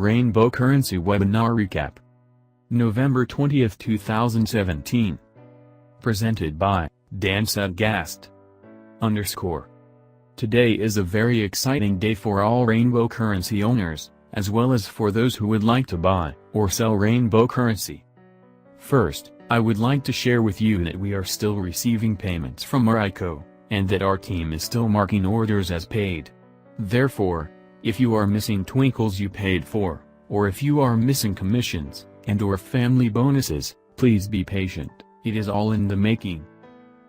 Rainbow Currency Webinar Recap. November 20, 2017. Presented by Dansegast _. Today is a very exciting day for all Rainbow Currency owners, as well as for those who would like to buy or sell Rainbow Currency. First, I would like to share with you that we are still receiving payments from our ICO, and that our team is still marking orders as paid. Therefore, if you are missing twinkles you paid for, or if you are missing commissions, and/or family bonuses, please be patient, it is all in the making.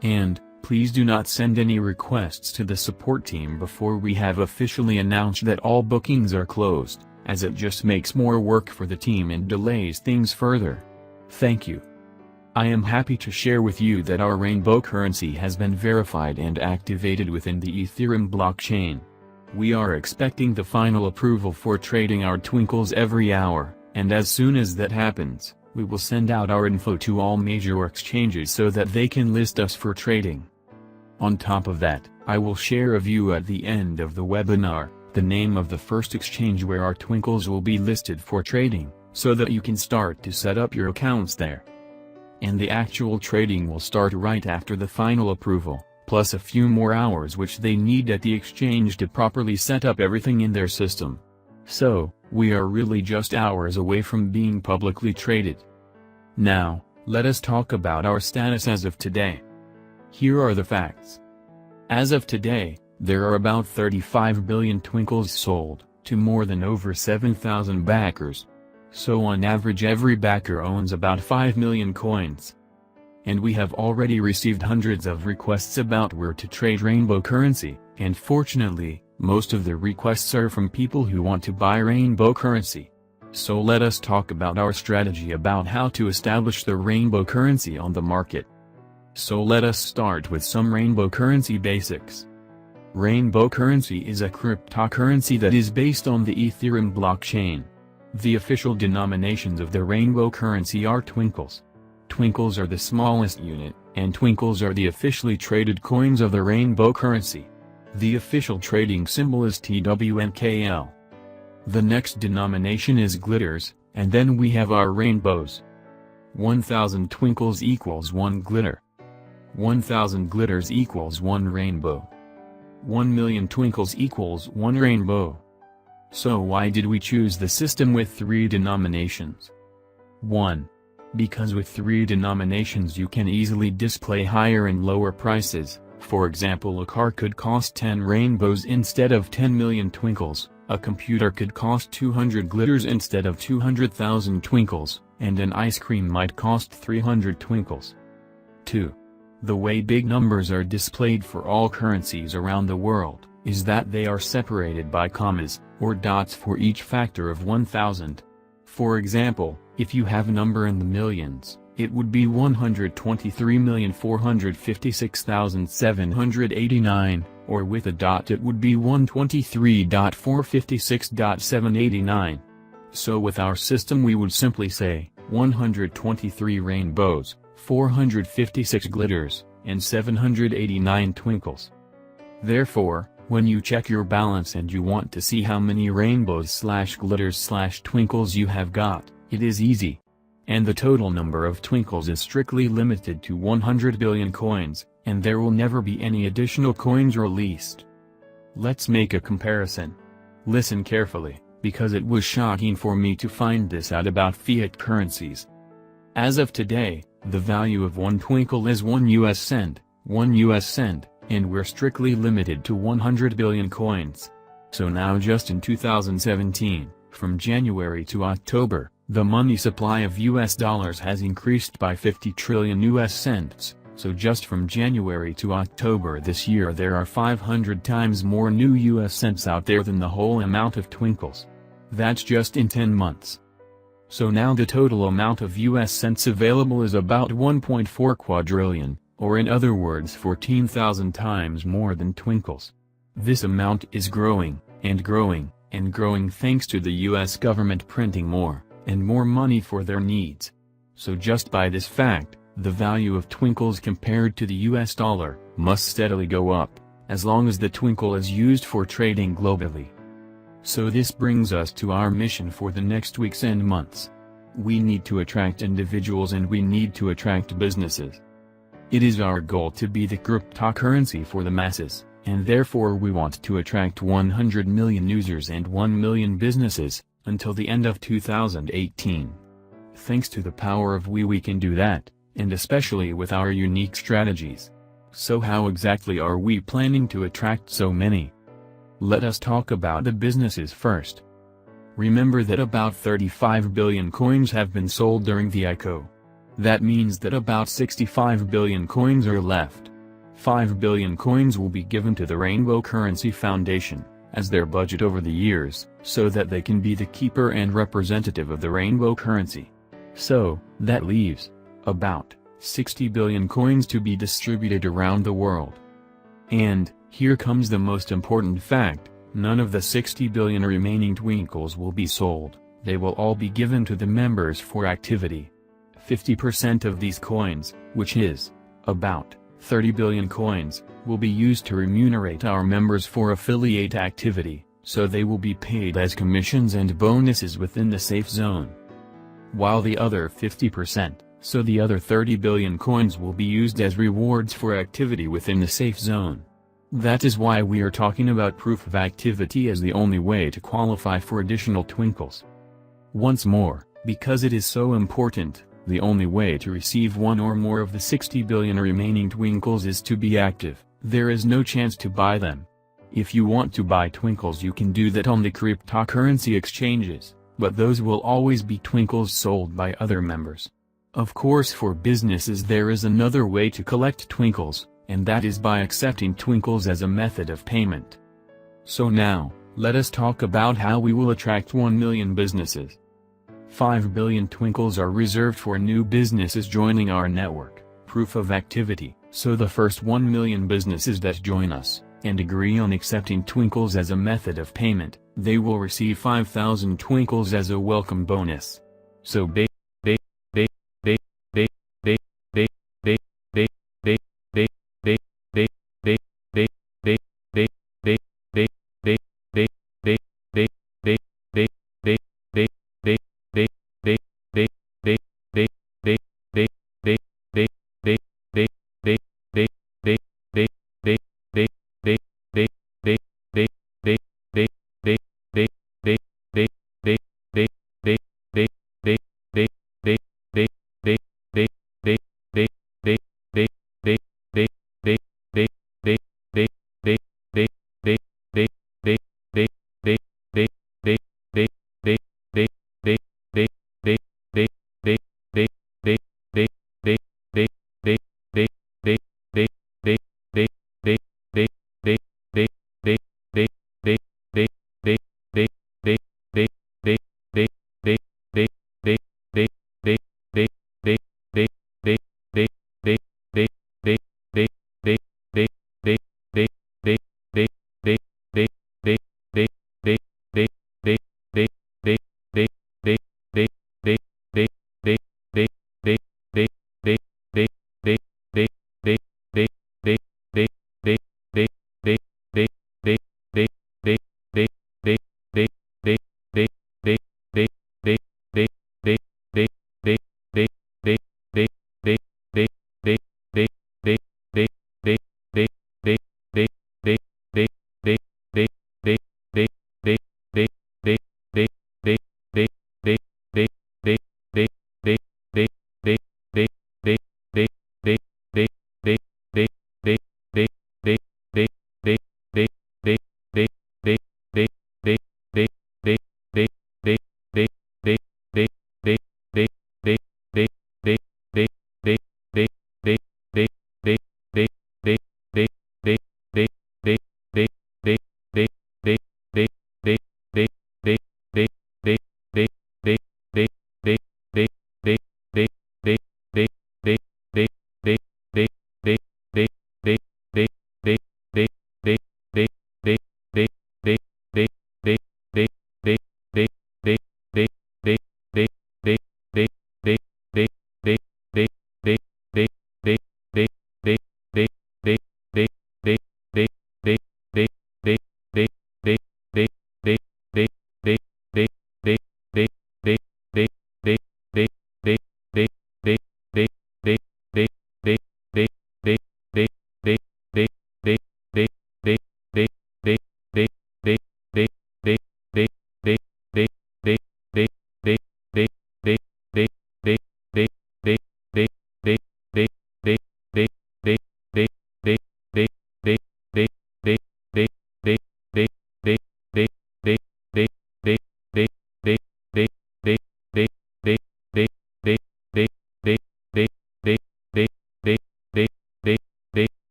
And, please do not send any requests to the support team before we have officially announced that all bookings are closed, as it just makes more work for the team and delays things further. Thank you. I am happy to share with you that our Rainbow Currency has been verified and activated within the Ethereum blockchain. We are expecting the final approval for trading our twinkles every hour, and as soon as that happens, we will send out our info to all major exchanges so that they can list us for trading. On top of that, I will share a view at the end of the webinar, the name of the first exchange where our twinkles will be listed for trading, so that you can start to set up your accounts there. And the actual trading will start right after the final approval, plus a few more hours which they need at the exchange to properly set up everything in their system. So, we are really just hours away from being publicly traded. Now, let us talk about our status as of today. Here are the facts. As of today, there are about 35 billion twinkles sold, to more than over 7,000 backers. So on average every backer owns about 5 million coins. And we have already received hundreds of requests about where to trade Rainbow Currency, and fortunately, most of the requests are from people who want to buy Rainbow Currency. So let us talk about our strategy about how to establish the Rainbow Currency on the market. So let us start with some Rainbow Currency basics. Rainbow Currency is a cryptocurrency that is based on the Ethereum blockchain. The official denominations of the Rainbow Currency are twinkles. Twinkles are the smallest unit, and twinkles are the officially traded coins of the Rainbow Currency. The official trading symbol is TWNKL. The next denomination is glitters, and then we have our rainbows. 1,000 twinkles equals 1 glitter. 1,000 glitters equals 1 rainbow. 1,000,000 twinkles equals 1 rainbow. So why did we choose the system with 3 denominations? 1. Because with 3 denominations you can easily display higher and lower prices. For example, a car could cost 10 rainbows instead of 10 million twinkles, a computer could cost 200 glitters instead of 200,000 twinkles, and an ice cream might cost 300 twinkles. 2. The way big numbers are displayed for all currencies around the world, is that they are separated by commas, or dots for each factor of 1,000. For example, if you have a number in the millions, it would be 123,456,789, or with a dot it would be 123.456.789. So with our system we would simply say, 123 rainbows, 456 glitters, and 789 twinkles. Therefore, when you check your balance and you want to see how many rainbows/glitters/twinkles you have got, it is easy. And the total number of twinkles is strictly limited to 100 billion coins, and there will never be any additional coins released. Let's make a comparison. Listen carefully, because it was shocking for me to find this out about fiat currencies. As of today, the value of 1 twinkle is 1 US cent, 1 US cent, and we're strictly limited to 100 billion coins. So now just in 2017, from January to October, the money supply of US dollars has increased by 50 trillion US cents, so just from January to October this year there are 500 times more new US cents out there than the whole amount of twinkles. That's just in 10 months. So now the total amount of US cents available is about 1.4 quadrillion, or in other words 14,000 times more than twinkles. This amount is growing, and growing, and growing thanks to the US government printing more, and more money for their needs. So just by this fact, the value of twinkles compared to the US dollar must steadily go up, as long as the twinkle is used for trading globally. So this brings us to our mission for the next weeks and months. We need to attract individuals and we need to attract businesses. It is our goal to be the cryptocurrency for the masses, and therefore we want to attract 100 million users and 1 million businesses, until the end of 2018. Thanks to the power of we can do that, and especially with our unique strategies. So how exactly are we planning to attract so many? Let us talk about the businesses first. Remember that about 35 billion coins have been sold during the ICO. That means that about 65 billion coins are left. 5 billion coins will be given to the Rainbow Currency Foundation, as their budget over the years, so that they can be the keeper and representative of the rainbow currency. So, that leaves about 60 billion coins to be distributed around the world. And, here comes the most important fact, none of the 60 billion remaining twinkles will be sold, they will all be given to the members for activity. 50% of these coins, which is about 30 billion coins, will be used to remunerate our members for affiliate activity, so they will be paid as commissions and bonuses within the safe zone. While the other 50%, so the other 30 billion coins will be used as rewards for activity within the safe zone. That is why we are talking about proof of activity as the only way to qualify for additional twinkles. Once more, because it is so important, the only way to receive one or more of the 60 billion remaining twinkles is to be active. There is no chance to buy them. If you want to buy twinkles you can do that on the cryptocurrency exchanges, but those will always be twinkles sold by other members. Of course, for businesses there is another way to collect twinkles, and that is by accepting twinkles as a method of payment. So now, let us talk about how we will attract 1 million businesses. 5 billion twinkles are reserved for new businesses joining our network, proof of activity, so the first 1 million businesses that join us, and agree on accepting twinkles as a method of payment, they will receive 5,000 twinkles as a welcome bonus. So